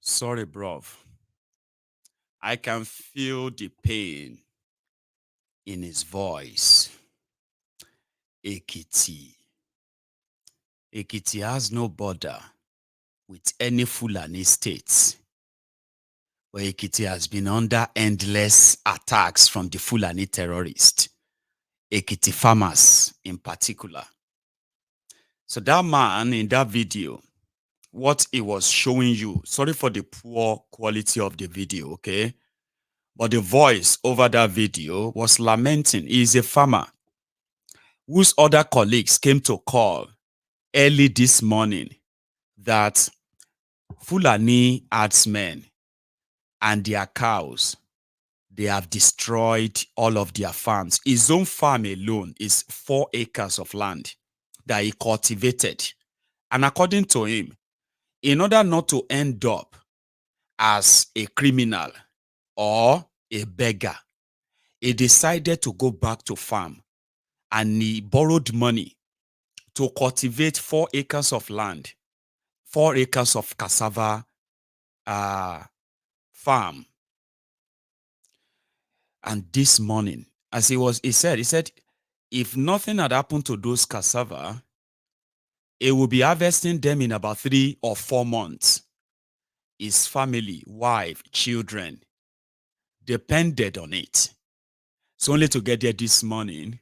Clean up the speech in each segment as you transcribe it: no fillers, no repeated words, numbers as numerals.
Sorry, bruv. I can feel the pain in his voice. Ekiti. Ekiti has no border with any Fulani state. But Ekiti has been under endless attacks from the Fulani terrorists. Ekiti farmers in particular. So that man in that video, what he was showing you, sorry for the poor quality of the video, okay? But the voice over that video was lamenting. He is a farmer whose other colleagues came to call early this morning that Fulani herdsmen and their cows, they have destroyed all of their farms. His own farm alone is 4 acres of land that he cultivated. And according to him, in order not to end up as a criminal or a beggar, he decided to go back to farm and he borrowed money to cultivate 4 acres of land, 4 acres of cassava farm. And this morning, as he said, if nothing had happened to those cassava, he will be harvesting them in about 3 or 4 months. His family, wife, children depended on it. So only to get there this morning,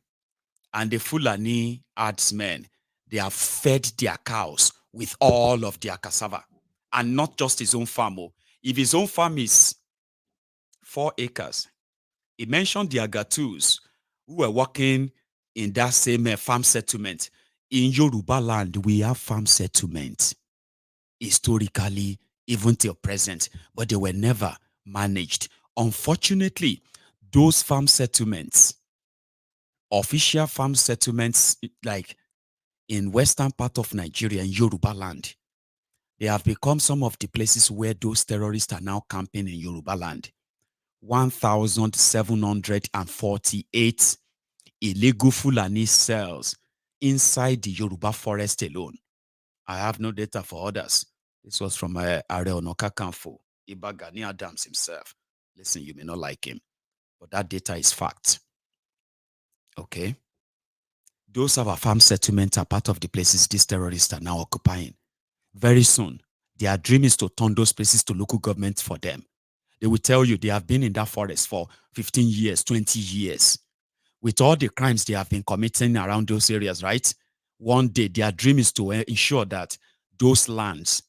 and the Fulani herdsmen, they have fed their cows with all of their cassava. And not just his own farm. If his own farm is 4 acres, he mentioned the Agatus who were working in that same farm settlement. In Yoruba land, we have farm settlements historically, even till present, but they were never managed. Unfortunately, those farm settlements, official farm settlements like in western part of Nigeria, in Yoruba land, they have become some of the places where those terrorists are now camping in Yoruba land. 1,748 illegal Fulani cells inside the Yoruba forest alone. I have no data for others. This was from Are Onokakanfo, Iba Gani Adams himself. Listen, you may not like him, but that data is fact. Okay? Those of our farm settlements are part of the places these terrorists are now occupying. Very soon, their dream is to turn those places to local government for them. They will tell you they have been in that forest for 15 years, 20 years. With all the crimes they have been committing around those areas, right? One day, their dream is to ensure that those lands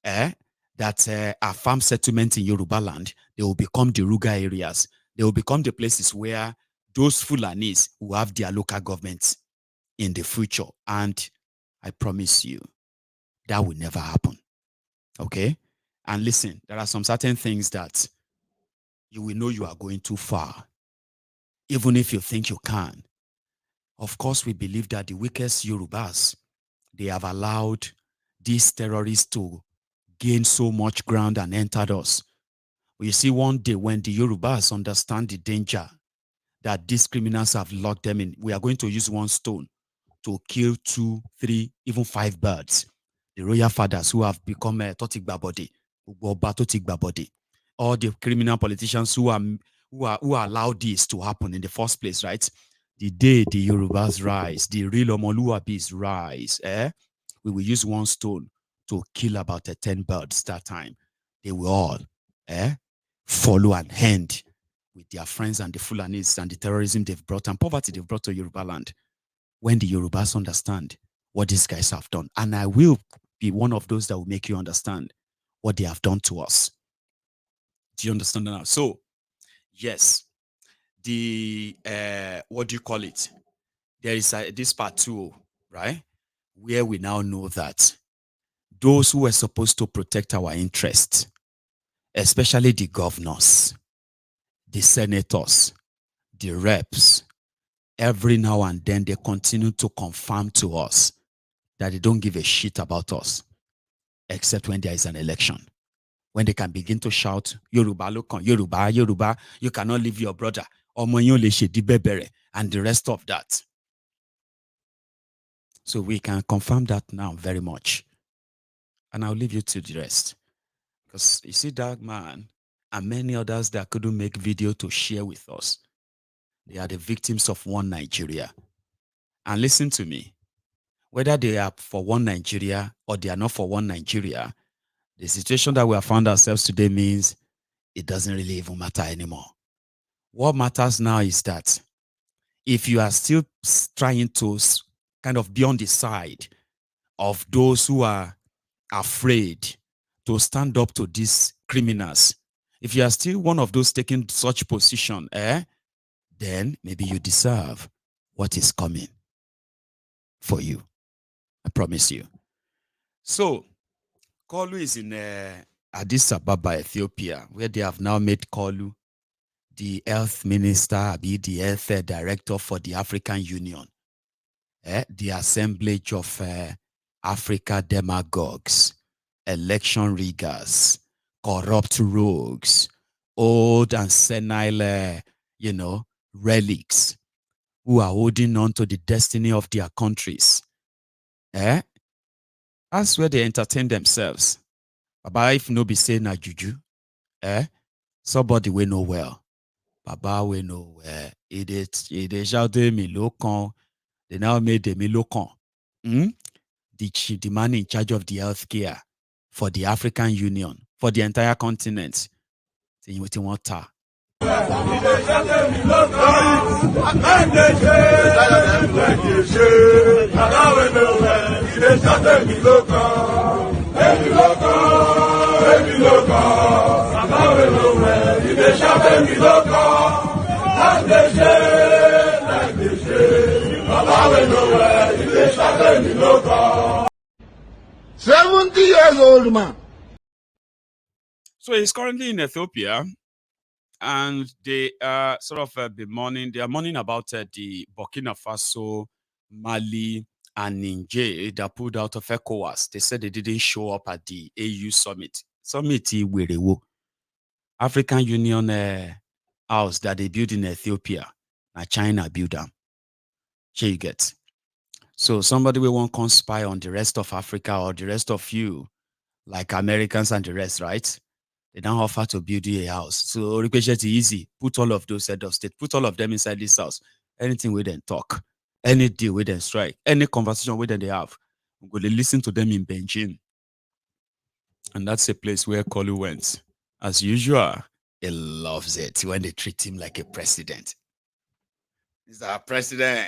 that are farm settlements in Yoruba land, they will become the Ruga areas. They will become the places where those Fulanis will have their local governments in the future. And I promise you, that will never happen. Okay? And listen, there are some certain things that you will know you are going too far, even if you think you can. Of course, we believe that the weakest Yorubas, they have allowed these terrorists to gain so much ground and entered us. But you see, one day when the Yorubas understand the danger that these criminals have locked them in, we are going to use one stone to kill 2, 3, even 5 birds. The royal fathers who have become Totigbabode, all the criminal politicians who allowed this to happen in the first place, right? The day the Yorubas rise, the real Omoluabis rise, we will use one stone to kill about 10 birds that time. They will all follow and hand with their friends and the Fulanis and the terrorism they've brought and poverty they've brought to Yoruba land. When the Yorubas understand what these guys have done, and I will be one of those that will make you understand what they have done to us. Do you understand now? So, yes, the what do you call it? There is this part 2, right? Where we now know that those who were supposed to protect our interests, especially the governors, the senators, the reps, every now and then they continue to confirm to us that they don't give a shit about us, except when there is an election. When they can begin to shout, Yoruba, look on Yoruba, Yoruba, you cannot leave your brother, and the rest of that. So we can confirm that now very much. And I'll leave you to the rest. Because you see that man and many others that couldn't make video to share with us, they are the victims of one Nigeria. And listen to me, whether they are for one Nigeria or they are not for one Nigeria, the situation that we have found ourselves today means it doesn't really even matter anymore. What matters now is that if you are still trying to kind of be on the side of those who are afraid to stand up to these criminals, if you are still one of those taking such position, then maybe you deserve what is coming for you. I promise you. So, Kolu is in Addis Ababa, Ethiopia, where they have now made Kolu the health minister, the health director for the African Union, the assemblage of Africa demagogues, election riggers, corrupt rogues, old and senile, relics who are holding on to the destiny of their countries. That's where they entertain themselves. Baba, if no be say na juju, somebody we know well. Baba we know well. It shout me lokan. They now made them lokan. The man in charge of the healthcare for the African Union, for the entire continent. Water. Old man. So he's currently in Ethiopia, and they are sort of they are mourning about the Burkina Faso, Mali, and Niger that pulled out of ECOWAS. They said they didn't show up at the AU summit. Summit Werewo. African Union house that they built in Ethiopia. Now China built them. Here you get. So somebody will want to spy on the rest of Africa or the rest of you, like Americans and the rest, right? They don't offer to build you a house. So request easy. Put all of those head of state, put all of them inside this house. Anything we then talk, any deal we then strike, any conversation we then they have, we go to listen to them in Beijing. And that's a place where Kolu went. As usual, he loves it when they treat him like a president. He's our president.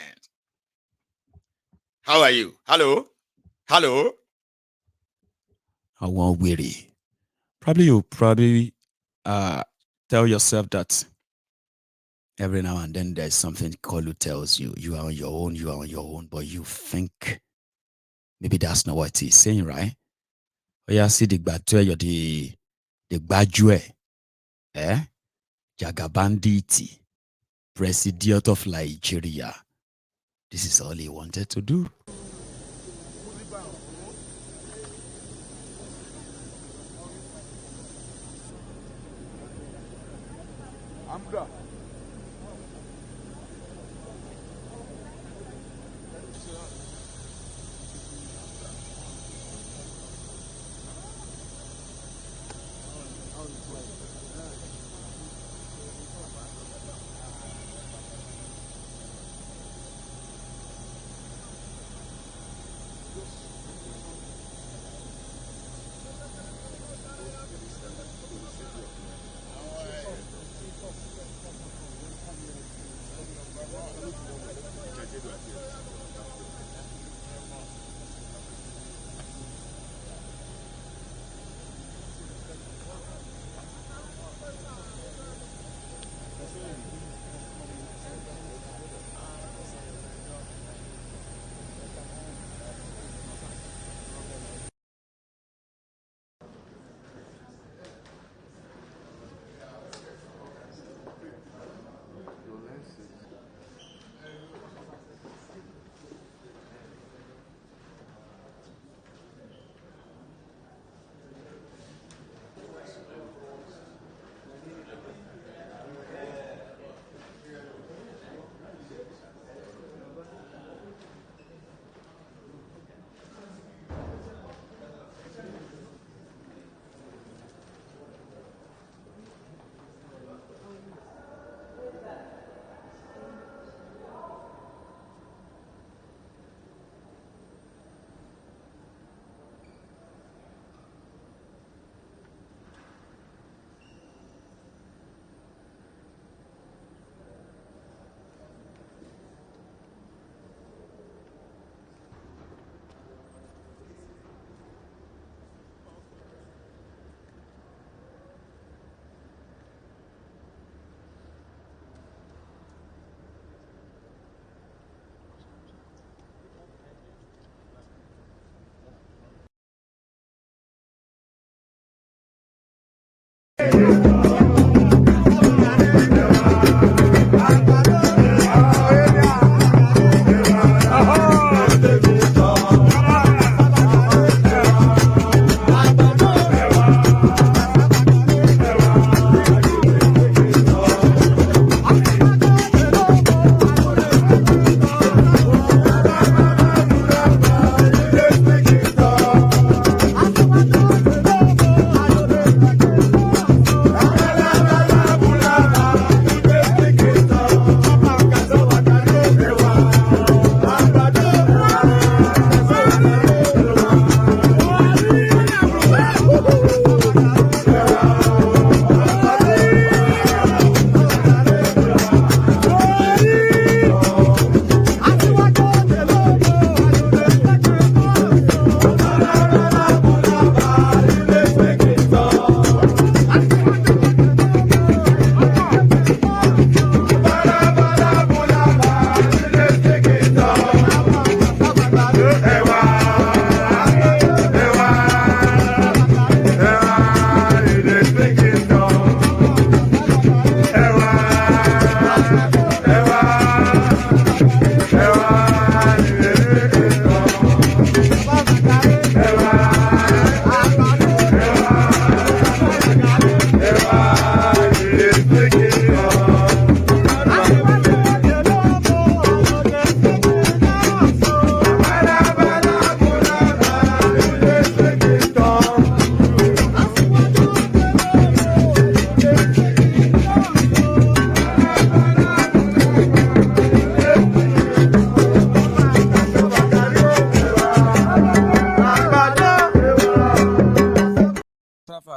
How are you? Hello? Hello? I want weary. You'll tell yourself that every now and then there's something Kolu tells you. You are on your own, but you think maybe that's not what he's saying, right? Oh yeah, see the Gbajue, Jagabanditi, president of Nigeria. This is all he wanted to do.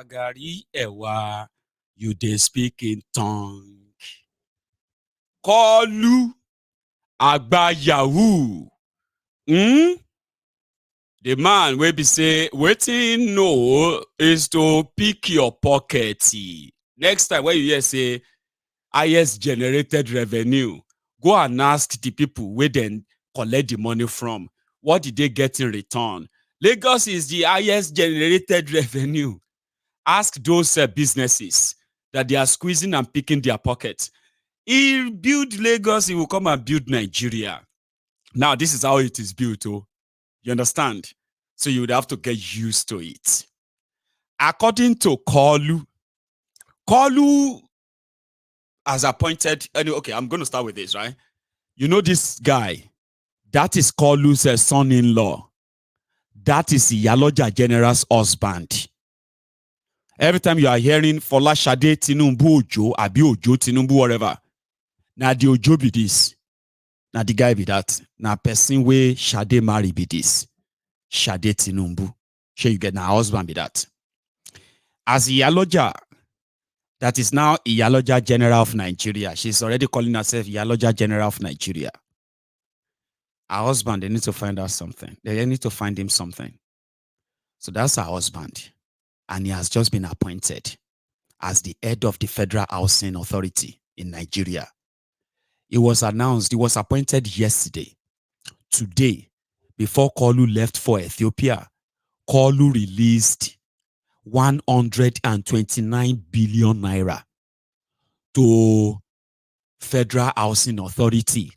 Gari Ewa, you dey speak in tongue. Kọlu Agba Yahoo. The man wey be say wetin no is to pick your pocket. Next time when you hear say highest generated revenue, go and ask the people where then collect the money from. What did they get in return? Lagos is the highest generated revenue. Ask those businesses that they are squeezing and picking their pockets. He build Lagos, he will come and build Nigeria. Now, this is how it is built. Oh, you understand? So you would have to get used to it. According to Kọlu has appointed, okay, I'm going to start with this, right? You know this guy, that is Kọlu's son-in-law. That is Iyaloja General's husband. Every time you are hearing Folashade Tinubu Ojo, Abi Ojo Tinubu, whatever, now the Ojo be this. Now the guy be that. Now person wey Shade marry be this. Shade Tinubu. Sure you get now husband be that. As Iyaloja, that is now Iyaloja General of Nigeria. She's already calling herself Iyaloja General of Nigeria. Her husband, they need to find out something. They need to find him something. So that's her husband. And he has just been appointed as the head of the Federal Housing Authority in Nigeria. It was announced, he was appointed yesterday. Today, before Kọlu left for Ethiopia, Kọlu released 129 billion naira to Federal Housing Authority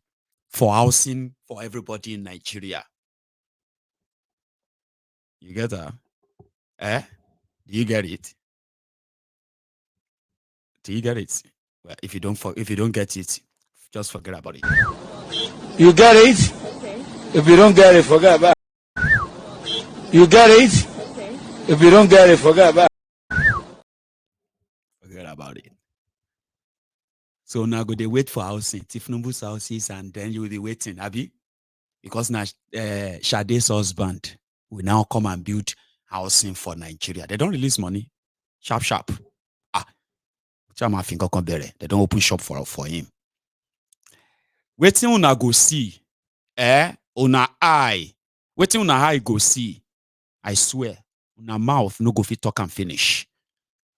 for housing for everybody in Nigeria. You get that? Do you get it? Do you get it? Well, if you don't get it, just forget about it. You get it? Okay. If you don't get it, forget about it. You get it? Okay. If you don't get it, forget about it. Forget about it. So now go they wait for housing. Tinubu's houses, and then you will be waiting, Abi. Because now Shade's husband will now come and build housing for Nigeria. They don't release money. Sharp. They don't open shop for him. Waiting una go see. Una eye. Waiting una eye go see. I swear, una mouth no go fit talk and finish.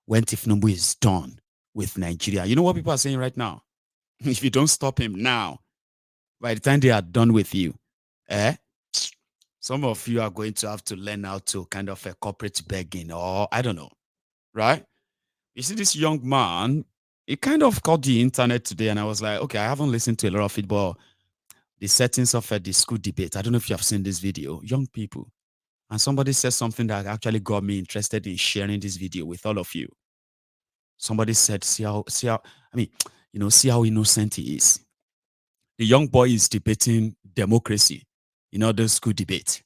When Tinubu is done with Nigeria. You know what people are saying right now? If you don't stop him now, by the time they are done with you, some of you are going to have to learn how to kind of a corporate begging, or I don't know, right? You see, this young man, he kind of caught the internet today, and I was like, okay, I haven't listened to a lot of it, but the settings of the school debate. I don't know if you have seen this video, young people. And somebody said something that actually got me interested in sharing this video with all of you. Somebody said, see how, I mean, see how innocent he is. The young boy is debating democracy, the school debate.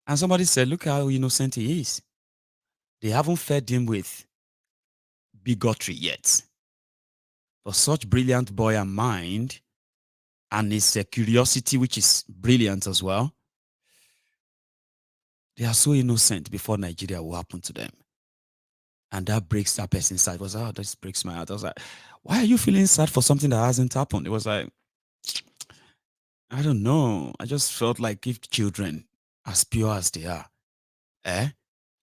And somebody said, look how innocent he is. They haven't fed him with bigotry yet. For such brilliant boy and mind, and his curiosity, which is brilliant as well, they are so innocent before Nigeria will happen to them. And that breaks that person's side. It was, this breaks my heart. I was like, why are you feeling sad for something that hasn't happened? It was like, I don't know. I just felt like if children, as pure as they are,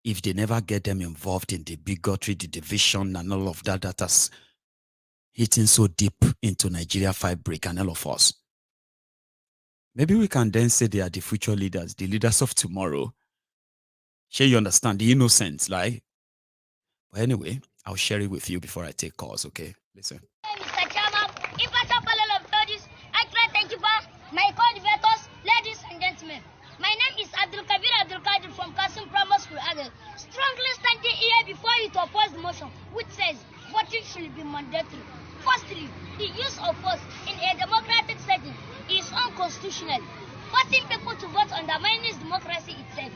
if they never get them involved in the bigotry, the division, and all of that, that has hitting so deep into Nigeria fabric and all of us, maybe we can then say they are the future leaders, the leaders of tomorrow. Sure, you understand the innocence, like. But anyway, I'll share it with you before I take calls, okay? Listen. Mr. Chairman, if I top all of judges, I thank you, my co-debaters, ladies and gentlemen. My name is Abdul Kadir from Kasim Primary School, Adel. Strongly standing here before you to oppose the motion, which says voting should be mandatory. Firstly, the use of force in a democratic setting is unconstitutional. Forcing people to vote undermines democracy itself.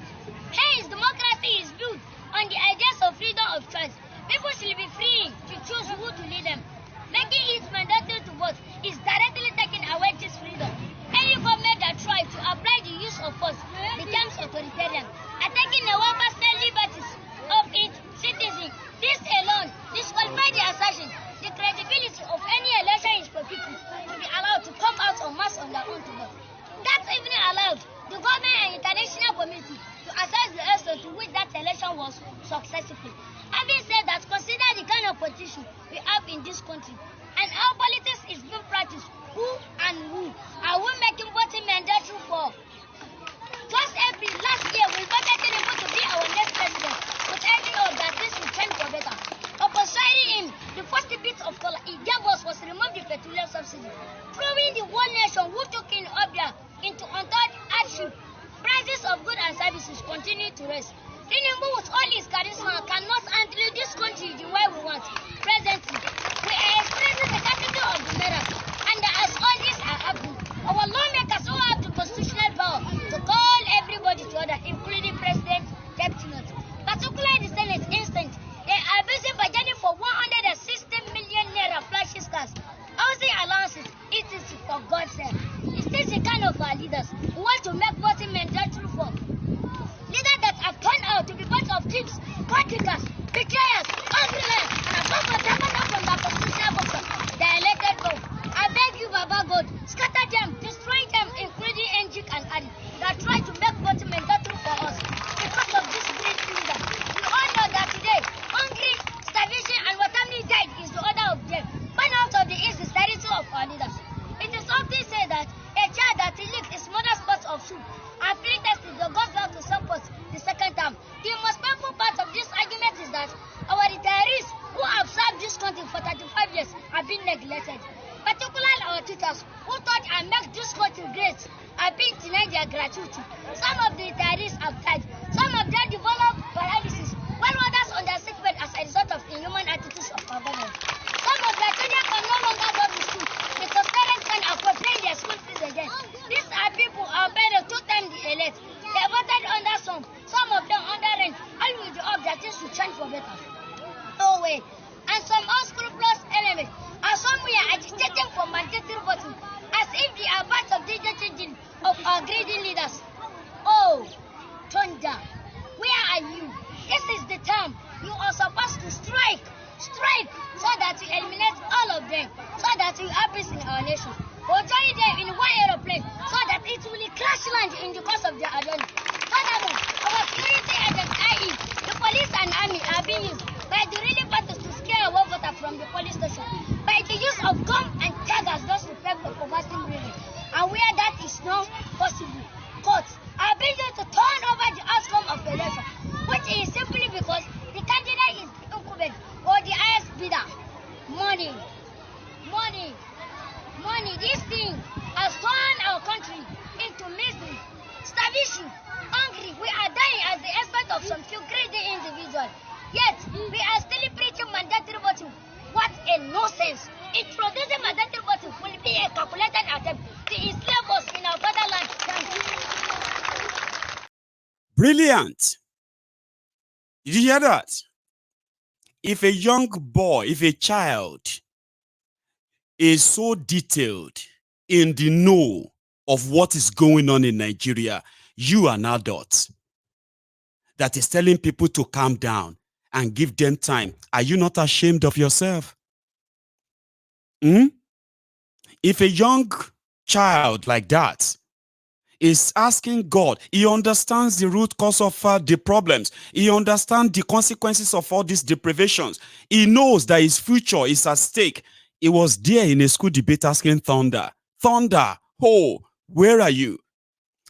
Hence, democracy is built on the ideas of freedom of choice. People should be free to choose who to lead them. Making it mandatory to vote is directly taking away this freedom. Any government that tries to apply the use of force becomes authoritarian, attacking the personal liberties of its citizens. This alone disqualifies the assertion. The credibility of any election is for people to be allowed to come out en masse on their own to vote. That's even allowed the government and international community to assess the extent to which that election was successful. Having said that, consider the kind of politician we have in this country and how politics is being practiced. Who are we making voting mandatory for? Just April last year, we voted Tinubu to be our next president, with every hope that this will change for better. Upon swearing him, the first bit of color he gave us was to remove the petroleum subsidy, proving the whole nation who took in Obia into untold hardship. Prices of goods and services continue to rise. Tinubu, with all his charisma, cannot handle this country the way we want. Presently, we are experiencing the capital of the naira, and as all this are happening, our lawmakers who have the constitutional power to call everybody to order, including President Deputy, particularly the Senate instant. They are busy budgeting for 160 million naira flashy cars, housing allowances, etc. for God's sake. Is this the kind of our leaders who want to make voting mandatory for? Leaders that have turned out to be bunch of thieves, partakers, betrayers, ungrateful, and above all, taken up from the constitutional books, the elected God. I beg you, Baba God, scatter them, destroy them, including Njik and Adi, that try to make voting mandatory for us. Because of this great leader, we all know that today, hungry, starvation, and watermelon died is the order of them. Burn out of the insincerity of our leaders. It is often said that a child that licked his mother's pot of soup and flee tested the Govt to support the second term. The most painful part of this argument is that our retirees who have served this country for 35 years have been neglected. Particularly our teachers who taught and make this country great are being denied their gratuity. Some of the retirees have died. Some of them developed paralysis, while others on their sickbed as a result of inhuman attitudes of our government. Some of their children can no longer go to school because parents can afford paying their school fees again. These are people who are better 2 times the elite. They voted under some of them under rent, all with the hope that things will change for better. No way. And some unscrupulous elements are somewhere agitating for mandatory voting, as if they are part of the changing of our greedy leaders. Oh, thunder, where are you? This is the time you are supposed to strike, so that you eliminate all of them, so that you have peace in our nation. Or join them in one aeroplane, so that it will crash land in the course of their journey. Furthermore, our security agents, i.e., the police and army, are being used by the ruling parties to scare away voter from the police station, by the use of gun and daggers just to prevent the poverty movement. And where that is not possible, courts are being used to turn over the outcome of the election, which is simply because the candidate is incumbent or science, introducing magnetic buttons will be a calculated attempt to enslave us in our fatherland. Thank you. Brilliant. Did you hear that? If a young boy, if a child is so detailed in the know of what is going on in Nigeria, you an adult that is telling people to calm down and give them time, are you not ashamed of yourself? If a young child like that is asking God, he understands the root cause of the problems. He understands the consequences of all these deprivations. He knows that his future is at stake. He was there in a school debate asking Thunder, oh, where are you?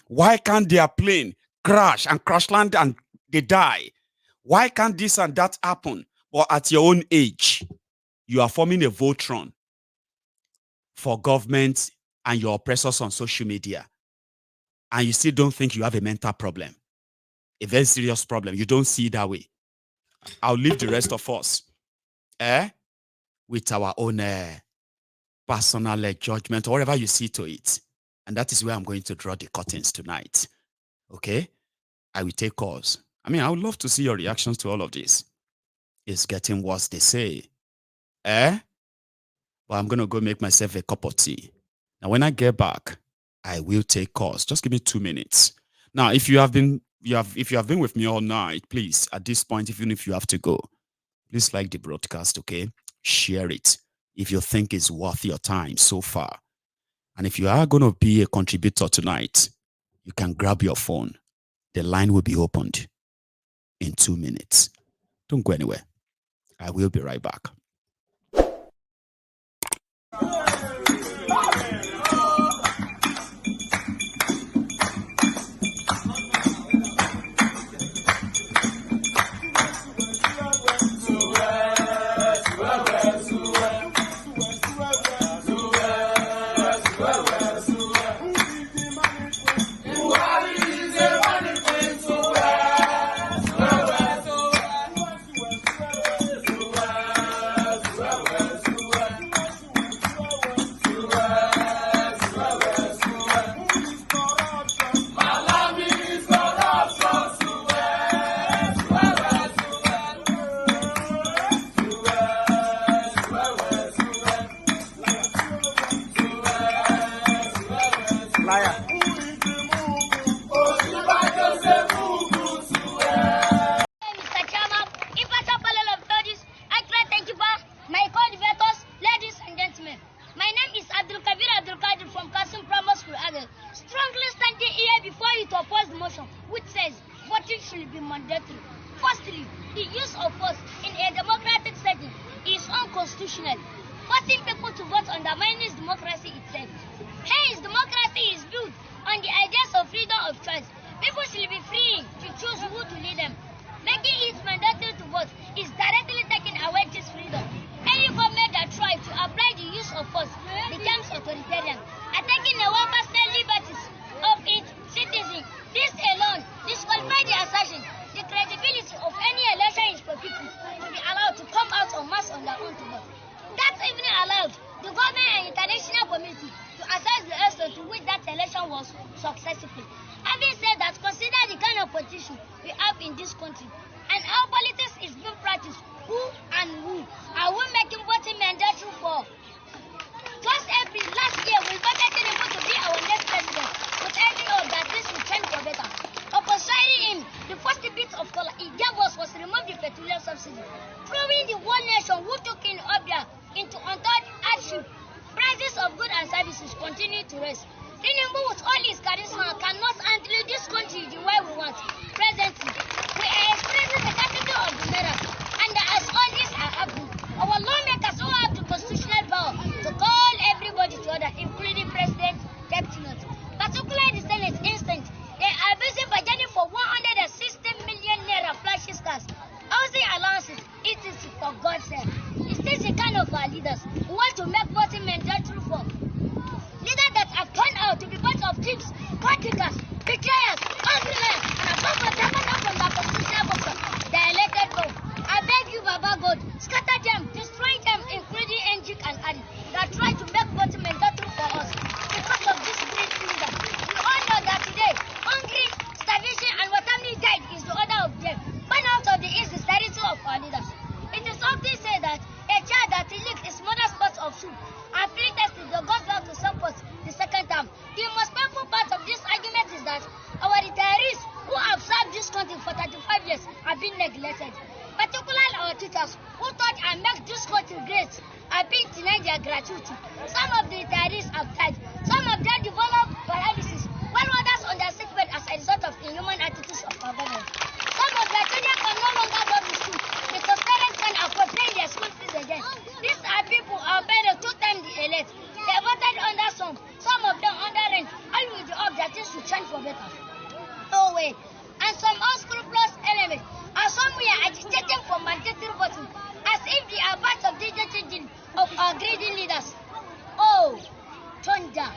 Why can't their plane crash land and they die? Why can't this and that happen? But at your own age, you are forming a Voltron for government and your oppressors on social media. And you still don't think you have a mental problem, a very serious problem. You don't see it that way. I'll leave the rest of us with our own personal judgment, or whatever you see to it. And that is where I'm going to draw the curtains tonight. Okay? I will take calls. I mean, I would love to see your reactions to all of this. It's getting worse, they say. But I'm going to go make myself a cup of tea. Now, when I get back, I will take calls. Just give me 2 minutes. Now, if you have been with me all night, please, at this point, even if you have to go, please like the broadcast, okay? Share it if you think it's worth your time so far. And if you are going to be a contributor tonight, you can grab your phone. The line will be opened in 2 minutes. Don't go anywhere. I will be right back. Tinubu, with all his charisma, cannot handle this country the way we want. Presently, we are experiencing the capital of the naira, and as all this are happening, our lawmakers all have the constitutional power to call everybody to order, including President, Deputy Notes. Particularly the Senate instant, they are busy budgeting for 160 million naira flashy cars, housing allowances, etc. For God's sake. Is this the kind of our leaders who want to make voting mandatory for? Leaders that have turned out to be bunch of thieves, contractors, betrayers, unbelievers, and above all, taken out from the constitutional books, the elected God. I beg you, Baba God, scatter them, destroy them, including NG and officers who thought I make this country great are being denied their gratuity. Some of the retirees have died. Some of them developed paralysis, while others on their sick bed as a result of inhuman attitudes of our government. Some of their children can no longer go to school because parents can afford paying their school fees again. These are people who are better 2 times the elite. They voted under some of them under rent, all with the hope that things should change for better. No way. And some unscrupulous elements are somewhere agitating for mandatory voting as if they are part of the changing of our greedy leaders. Oh, Thunder,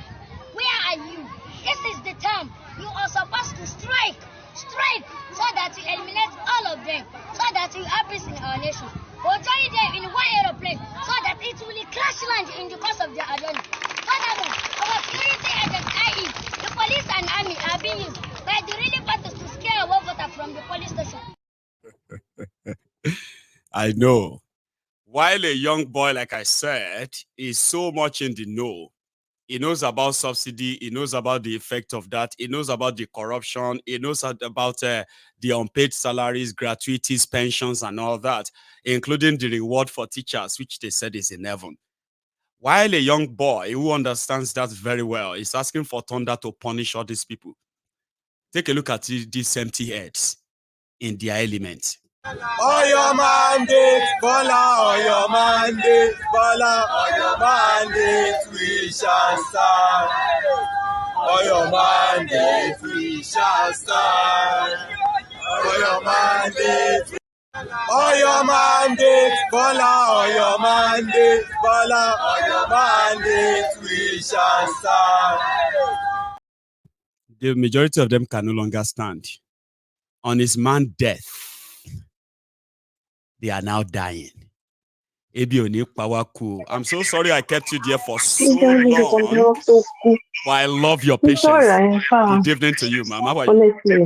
where are you? This is the time you are supposed to strike, so that we eliminate all of them, so that we have peace in our nation. Or join them in one aeroplane, so that it will crash land in the course of their journey. Furthermore, our security agents, i.e., the police and army, are being used by the ruling parties to scare away voter from the police station. I know. While a young boy, like I said, is so much in the know, he knows about subsidy, he knows about the effect of that, he knows about the corruption, he knows about the unpaid salaries, gratuities, pensions, and all that, including the reward for teachers, which they said is in heaven. While a young boy who understands that very well is asking for Thunder to punish all these people. Take a look at these empty heads in their element. All your mandate, Bola, all your mandate, Bola, all your mandate, we shall stand. All your mandate, we shall stand. All your mandate, all your mandate, Bola, all your mandate, Bola, all your mandate, we shall stand. The majority of them can no longer stand. On his man's death, they are now dying. I'm so sorry I kept you there for so long, but I love your patience. Good evening to you, ma'am. How are you? Honestly,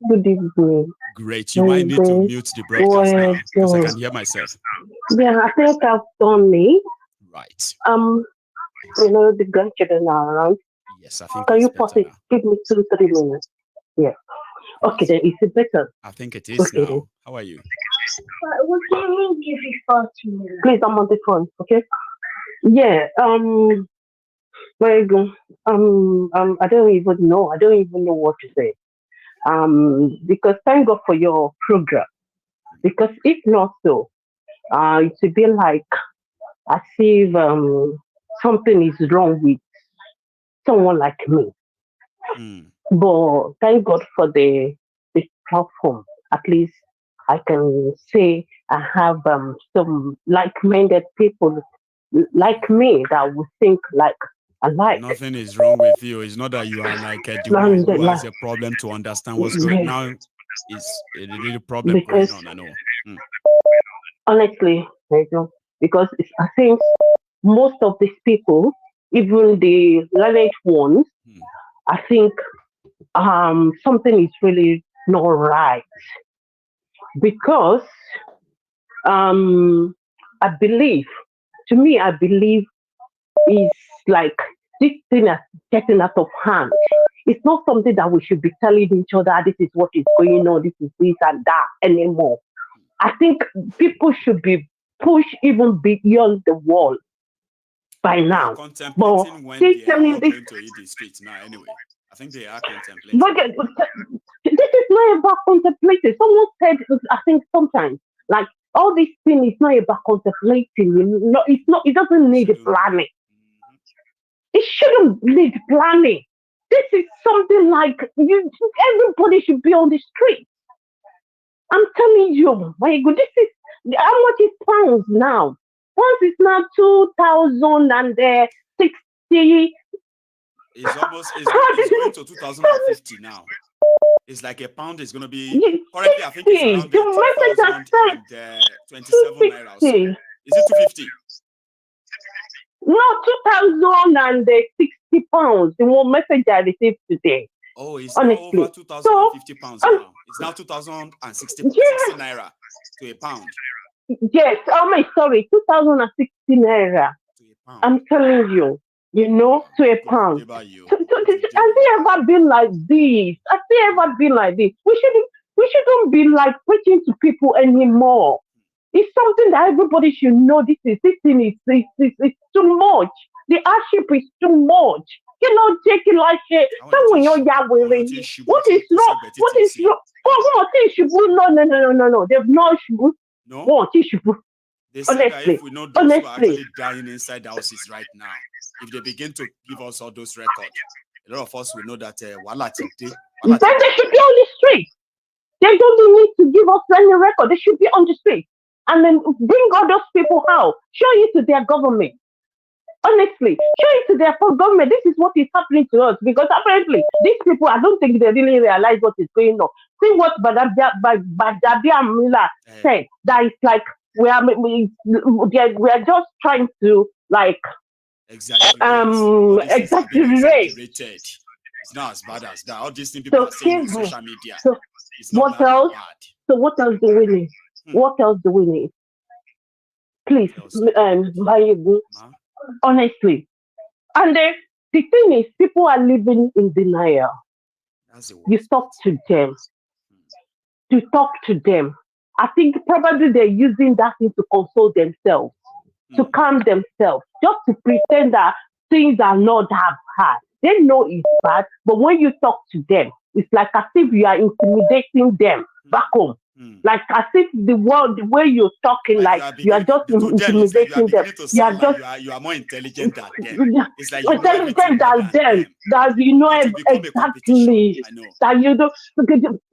good evening. Great. You might need to mute the broadcast now because I can hear myself. Yeah, I think I've done me. Right. The grandchildren are around. Yes, I think. Can you pause it? Give me 2-3 minutes. Yeah. Okay, then is it better? I think it is now. Then. How are you? Please, I'm on the phone. Okay. Yeah. Very good. I don't even know. I don't even know what to say. Because thank God for your program. Because if not so, it would be like as if something is wrong with someone like me. But thank God for the platform. At least I can say I have some like-minded people like me that would think like alike. Nothing is wrong with you. It's not that you are like the one who has a problem to understand what's going on. It's a little problem going on. I know. Honestly, because I think most of these people, even the learned ones, I think something is really not right. Because I believe is like this thing is getting out of hand. It's not something that we should be telling each other, this is what is going on, this is this and that anymore. I think people should be pushed even beyond the wall by now. Contemplating when they are going to hit the streets now anyway. I think they are contemplating. But this is not about contemplating. Someone said, I think sometimes, like, all this thing is not about contemplating. It's not. It doesn't need planning. It shouldn't need planning. This is something like everybody should be on the street. I'm telling you, my God, this is how much is pounds now? Pounds is now 2,060. It's going to 2050 now. It's like a pound is going to be currently. I think it's around 2,027 naira. So. Is it 250? No, 2,060 pounds. The one message I received today. Oh, it's now over 2,050 pounds now. It's now 2,060 naira to a pound. Yes. Oh my, sorry, 2,060 naira. To a pound. I'm telling you. To a pound. Has it ever been like this? We shouldn't be like preaching to people anymore. It's something that everybody should know. This thing is it's too much. The hardship is too much. Take it like it. Someone you're what is wrong? What is wrong? Oh, no. They've not should. No. What is should? They say that if we know those who are actually dying inside the houses right now, if they begin to give us all those records, a lot of us will know that then they should be on the street. They don't need to give us any record. They should be on the street. And then bring all those people out. Show it to their government. Honestly, show it to their government. This is what is happening to us. Because apparently, these people, I don't think they really realize what is going on. See what Badabia Miller said. That is like, we are just trying to, like, exaggerate. It's not as bad as that. All these things people are saying on social media. It's not what else? bad. So what else do we need? What else do we need? Please, honestly. And the thing is, people are living in denial. You talk to them. To talk to them. I think probably they're using that thing to console themselves, to calm themselves, just to pretend that things are not that bad. They know it's bad, but when you talk to them, it's like as if you are intimidating them back home. Like as if the way you're talking, like you are just intimidating them. You are more intelligent than them. It's like intelligent than them. That you know exactly. That you don't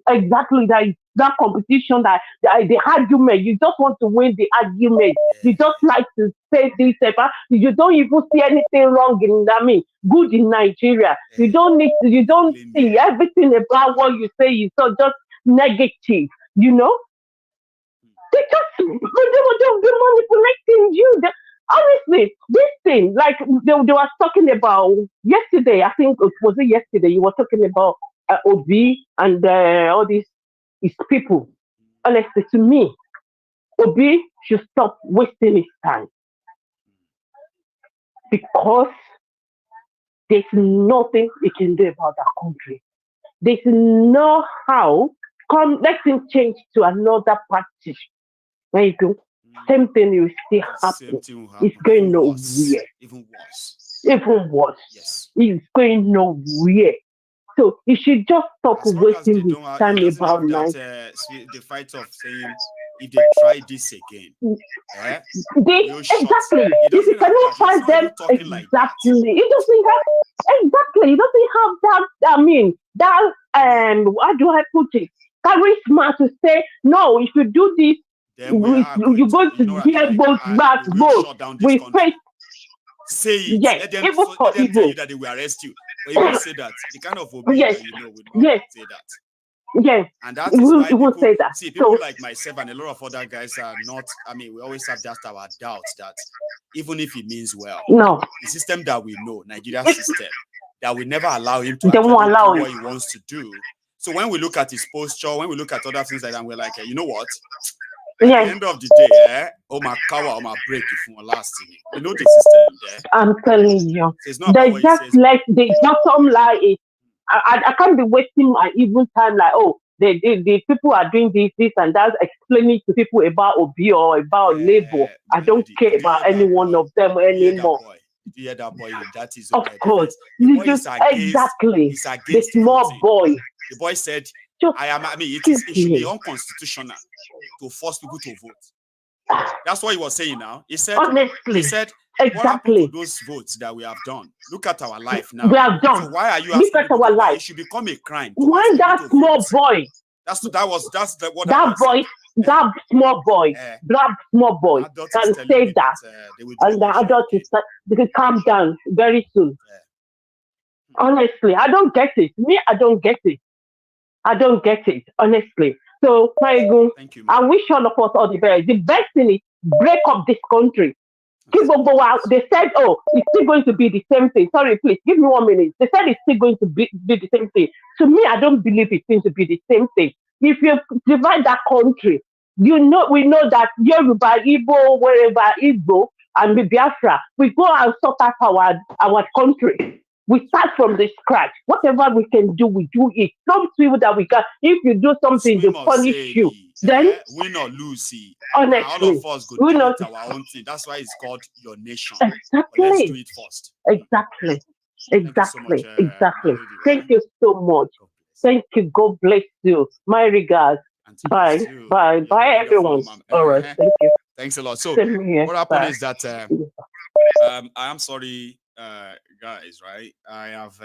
exactly that competition, that the argument. You just want to win the argument. You just like to say this. You don't even see anything wrong in good in Nigeria. You don't see everything about what you say is just negative. They just they're manipulating you. Honestly, this thing, like they were talking about yesterday. I think was it yesterday? You were talking about Obi and all these people. Honestly, to me, Obi should stop wasting his time because there's nothing he can do about that country. There's no how. Let him change to another party. There you go. Same thing will still happen. It's going nowhere. Even worse. Yes. It's going nowhere. So he should just stop wasting his time about the fight of saying if they try this again. Exactly. If you cannot find them, exactly. It doesn't have exactly. It doesn't have that. That how do I put it? Charisma to say no. If you do this, you're going to get both back. We face. Say it. Yes. Let them tell you that they will arrest you. But you won't say that. The kind of Obi that would not say that. Yes. And that is why people like myself and a lot of other guys are not. We always have just our doubts that even if he means well, the system that we know, Nigeria's system, that will never allow him to do what he wants to do. So when we look at his posture, when we look at other things like that, we're like, you know what? At the end of the day, my cover or my break if you want last thing. You know the system there. I'm telling you. It's not they just some like it. I can't be wasting my even time like, the people are doing this and that, explaining to people about Obi or about Labour. I don't care about any one of them anymore. Did you hear that boy? That is of course. Exactly. The small boy. The boy said, it should be unconstitutional to force people to vote. That's what he was saying now. He said, honestly, what happened to those votes that we have done? Look at our life now. We have done. So why are you asking Look at our life? It should become a crime. When that small boy, that small boy can say that, and the adult they can calm down very soon. Honestly, I don't get it. I don't get it. Honestly. So, thank you, I wish all of us all the best. The best thing is break up this country. They said, it's still going to be the same thing. Sorry, please, give me 1 minute. They said it's still going to be the same thing. To me, I don't believe it's going to be the same thing. If you divide that country, we know that Yoruba, Igbo, wherever Igbo, and Biafra, we go and sort out our country. We start from the scratch. Whatever we can do, we do it. Some people that we can, if you do something, they punish you. Then, win or lose, see, all honestly, of us go we do not it our own thing. That's why it's called your nation. But let's do exactly, it first. exactly, Thank you so much, my exactly. lady. Thank you so much. God bless. Thank you. God bless you. My regards. And to Bye, you too. bye, You have a bye, wonderful everyone. woman. All right. Thank you. Thanks a lot. So Same here. what happened Bye. is that I am sorry, guys, right? I have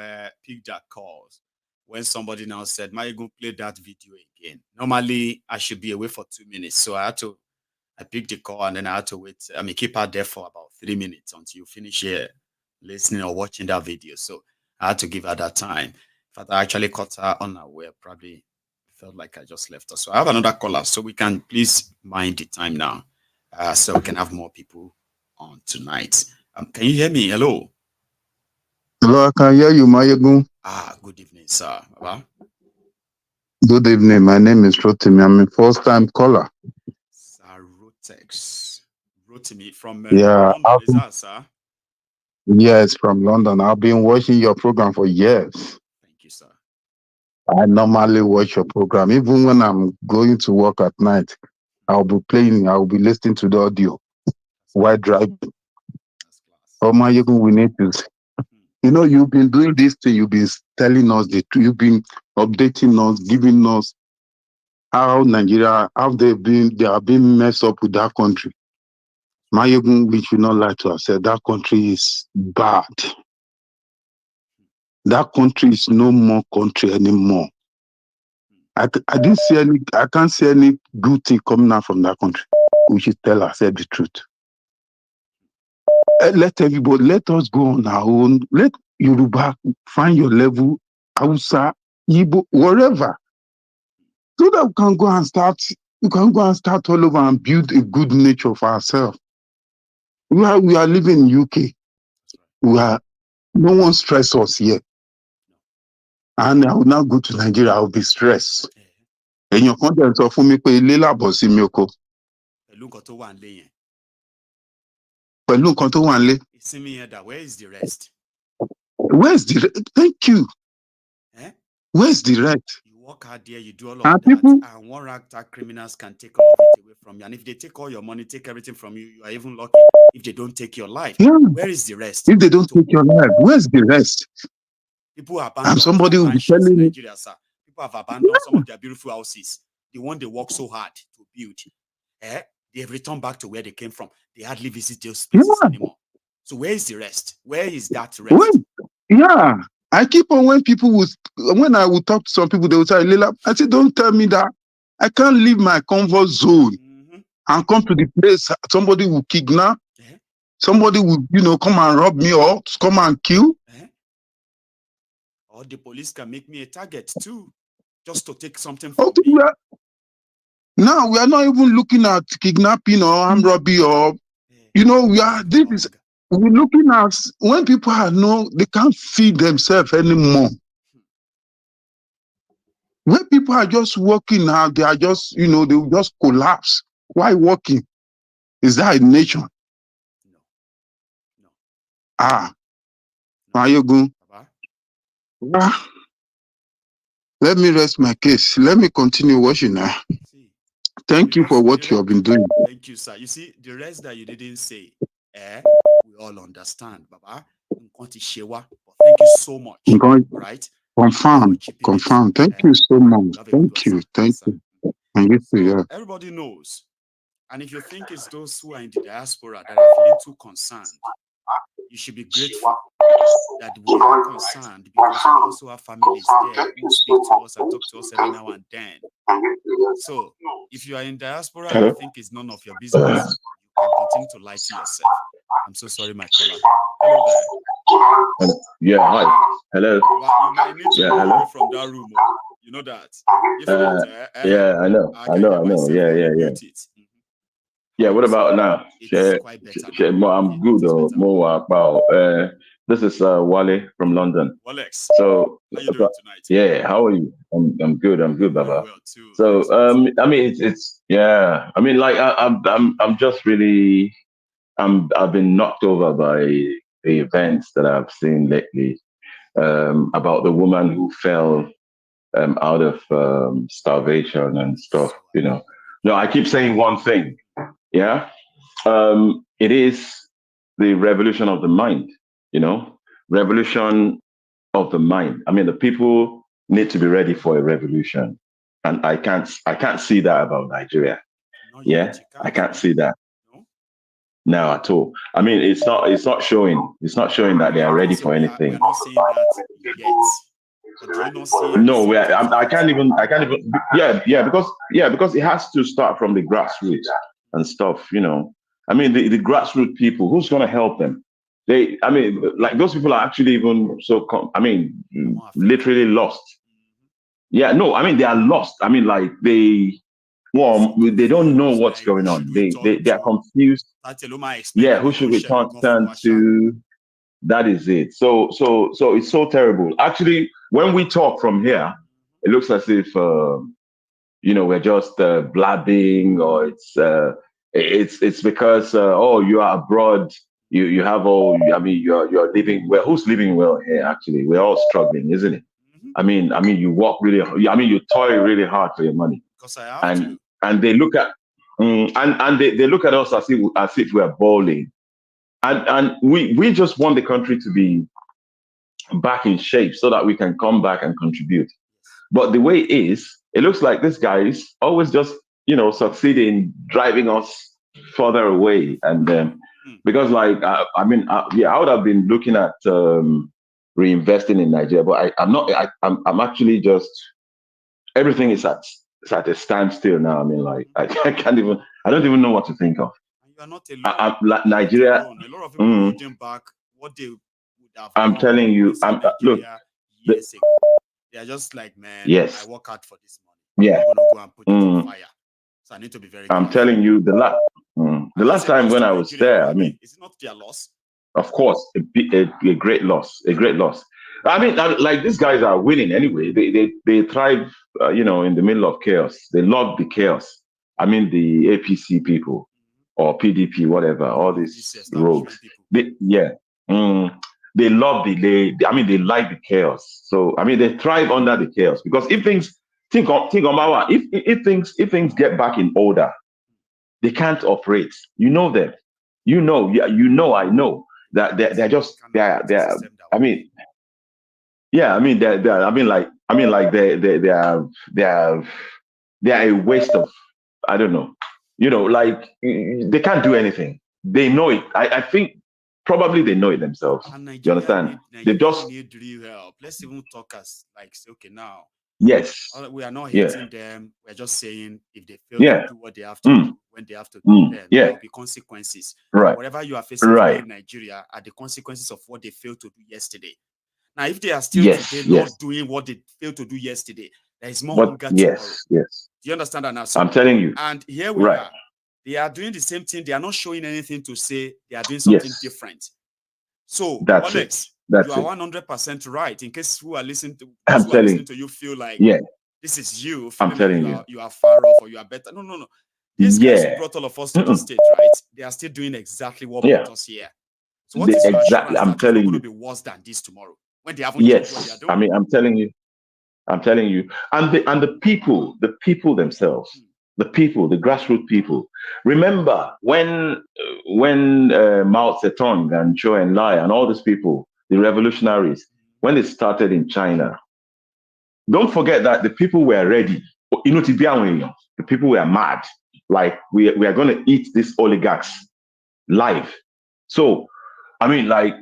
picked that calls when somebody now said, "Go play that video again." Normally, I should be away for 2 minutes, so I picked the call and then I had to wait. I mean, keep her there for about 3 minutes until you finish here listening or watching that video. So I had to give her that time. In fact, I actually caught her unaware. Probably felt like I just left her. So I have another caller, so we can please mind the time now, so we can have more people on tonight. Can you hear me? Hello. Hello, I can hear you, Mayegun. Good evening, sir. Baba. Good evening. My name is Rotimi. I'm a first-time caller. Sir Rotex. Rotimi from Yeah, London, is that, sir? yes, from London. I've been watching your program for years. Thank you, sir. I normally watch your program. Even when I'm going to work at night, I'll be listening to the audio while driving. That's class. Oh, Mayegun, we need to. You've been doing this thing. You've been telling us the truth. You've been updating us, giving us how Nigeria, they are being messed up with that country. Mayegun, we should not lie to ourselves. That country is bad. That country is no more country anymore. I can't see any good thing coming out from that country. We should tell ourselves the truth. Let us go on our own. Let Yoruba find your level, Hausa, Igbo, wherever. So that we can go and start all over and build a good nature for ourselves. We are living in UK. No one stress us here. And I will now go to Nigeria, I will be stressed. Èèyàn kan dẹ̀ sọ fún mi pé ilé làbọ̀ sí mi oko. Pẹ̀lú nǹkan tó wà nílé yẹn. Pẹ̀lú nǹkan tó wà nílé. Ìsinmi yẹn dà, where is the rest? Thank you. Where's the rest? You work hard there, you do all of that, and one ragtag criminals can take all of it away from you. And if they take all your money, take everything from you, you are even lucky. If they don't take your life, where is the rest? If they don't take your life, where's the rest? People abandon their mansions in Nigeria, sir. People have abandoned some of their beautiful houses, the one they work so hard to build. They have returned back to where they came from. They hardly visit those places anymore. So where is the rest? Where is that rest? I keep on when I would talk to some people, they would say, Lila, I say, don't tell me that. I can't leave my comfort zone and come to the place somebody will kidnap. Somebody will, come and rob me or come and kill. Or the police can make me a target too, just to take something from me. Now we are not even looking at kidnapping or armed robbery or, we're looking at when people they can't feed themselves anymore. When people are just working now, they are just, they will just collapse. Why working? Is that a nation? No. Mayegun. Let me rest my case. Let me continue watching now. Thank you for what you have been doing. Thank you, sir. You see, the rest that you didn't say, we all understand, Baba. Thank you so much. Right? Confirm. Thank you so much. Thank you. And you everybody knows. And if you think it's those who are in the diaspora that are feeling too concerned, you should be grateful that we are concerned because we also have families there who speak to us and talk to us every now and then. So if you are in diaspora and you think it's none of your business, you can continue to lie to yourself. I'm so sorry, my caller. Hello there. Yeah, hi. Hello. You might need to move away from that room. You know that. If not, yeah, I know. I know. Yeah. Yeah, what about now? It's quite better. I'm good or more about this is Wale from London. Walex. So how you doing tonight? Yeah, how are you? I'm good, Baba. Well too. So I mean it's yeah. I mean like I'm just really I've been knocked over by the events that I've seen lately about the woman who fell out of starvation and stuff, No, I keep saying one thing. Yeah. It is the revolution of the mind, revolution of the mind. I mean, the people need to be ready for a revolution. And I can't see that about Nigeria. Not Yeah. yet. You I can't. can't see that No. now at all. I mean, it's not showing. It's not showing that they I are didn't ready say for we are anything. not saying that yet. But do you not see the No, symptoms of I it? can't even. Yeah, because it has to start from the grassroots and stuff. I mean, the grassroots people, who's going to help them? I mean, like those people are actually even so. I mean, They're more affected. literally lost. Yeah, no, I mean they are lost. I mean, like So they don't know confused. what's Like, who going on. should we They turn they are to? confused. Tateloma explained Yeah, that who they should don't we share turn go for turn Washa. to? That is it. So it's so terrible. Actually, when we talk from here, it looks as if we're just blabbing, or it's because you are abroad. You have all. I mean, you're living well. Who's living well here? Actually, we're all struggling, isn't it? Mm-hmm. I mean, you work really. I mean, you toil really hard for your money, Because I have and to. and they look at and they look at us as if we're balling, and we just want the country to be back in shape so that we can come back and contribute. But the way it is, it looks like this guy is always just, succeeding in driving us further away. And because, like, I would have been looking at reinvesting in Nigeria, but I'm not. I'm actually just everything is at a standstill now. I mean, like, I can't even. I don't even know what to think of. And you are not alone. Like You are not Nigeria. alone. A lot of people mm, holding back what they would have I'm done telling you. inside Look. Nigeria years ago. They are just like, man, I Yes. work hard for this money. I'm Yeah. not going to go and put it on Mm, fire. So I need to be very I'm careful. telling you, the And that's last a time loss when to I was Nigeria, there, by I the mean, way. Is it not their loss? of course, a great loss, a great loss. I mean, like these guys are winning anyway. They thrive, in the middle of chaos. They love the chaos. I mean, the APC people or PDP, whatever, all All of these these rogues. establishment people. Yeah, mm, they love I mean, they like the chaos. So I mean, they thrive under the chaos because if things think on Mawa, if things get back in order, they can't operate. You know them. Yeah, I know They that they're can't. They just can't they're operate a they're. system that I will mean, yeah, I mean they're I mean like they are a waste of, I don't know. Like they can't do anything. They know it. I think probably they know it themselves. and You understand? They Nigeria just need real help. Let's even talk as like say, okay, now yes, we are not yeah, hating them. We're just saying if they fail to yeah, do what they have to do when they have to do, then there yeah, will be consequences. And right, whatever you are facing today right, in Nigeria are the consequences of what they failed to do yesterday. Now, if they are still today yes, not yes. doing what they failed to do yesterday, there is more But hunger tomorrow. yes, yes. Do you understand that now? I'm So, telling you, and here we right. are. They are doing the same thing. They are not showing anything to say they are doing something Yes, different. So, that's it. Alex, you That's are it. 100% right. In case those I'm who are telling. listening to you feel like Yeah, this is you I'm feeling like telling you. you are far off or you are better. No, no, no. These guys who Yeah. brought all of us to this Mm-mm. state, right? They are still doing exactly what Yeah. brought us here. So, what is your Exactly. assurance I'm that it's not telling going to you. be worse than this tomorrow when they haven't changed what they are Yes. I doing? mean, I'm telling you. I'm telling you. And the people themselves, the grassroots people. Remember when Mao Zedong and Zhou Enlai and all these people, the revolutionaries, when they started in China, don't forget that the people were ready. The people were mad. Like we are going to eat these oligarchs live. So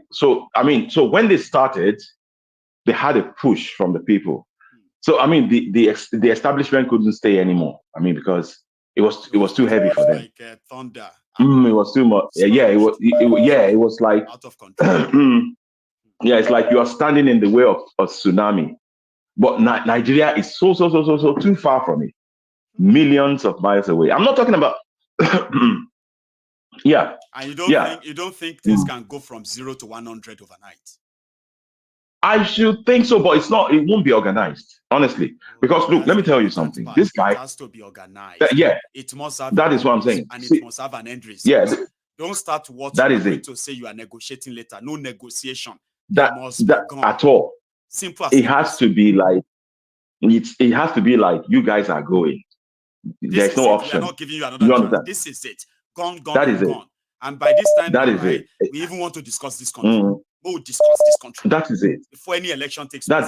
so when they started, they had a push from the people. So I mean, the establishment couldn't stay anymore. I mean, because it was too It heavy was for them. like thunder and It was too much. Yeah, smashed yeah, it was like out of control. yeah, it's like you are standing in the way of a tsunami. But Nigeria is so too far from it, millions of miles away. I'm not talking about yeah, And yeah. you don't think things can go from 0 to 100 overnight? I should think so, but it's not. It won't be organized, honestly. Because look, That's let me the tell you important something. part. This It guy, has to be organized. yeah, It must have a that is what I'm purpose saying. and it See, must have an end result. yeah, Don't start what that you are is going it. to say you are negotiating later. No negotiation. They That must be that gone. at all. Simple as It has to ABC. be like it has to be like you guys are going. There's no option. We are not giving you another You chance. understand? This is it. Gone, That and is it. gone. And by this time, That you is and I, it. we even want to discuss this country. Mm. We'll discuss this country That is it. before any election takes That's place.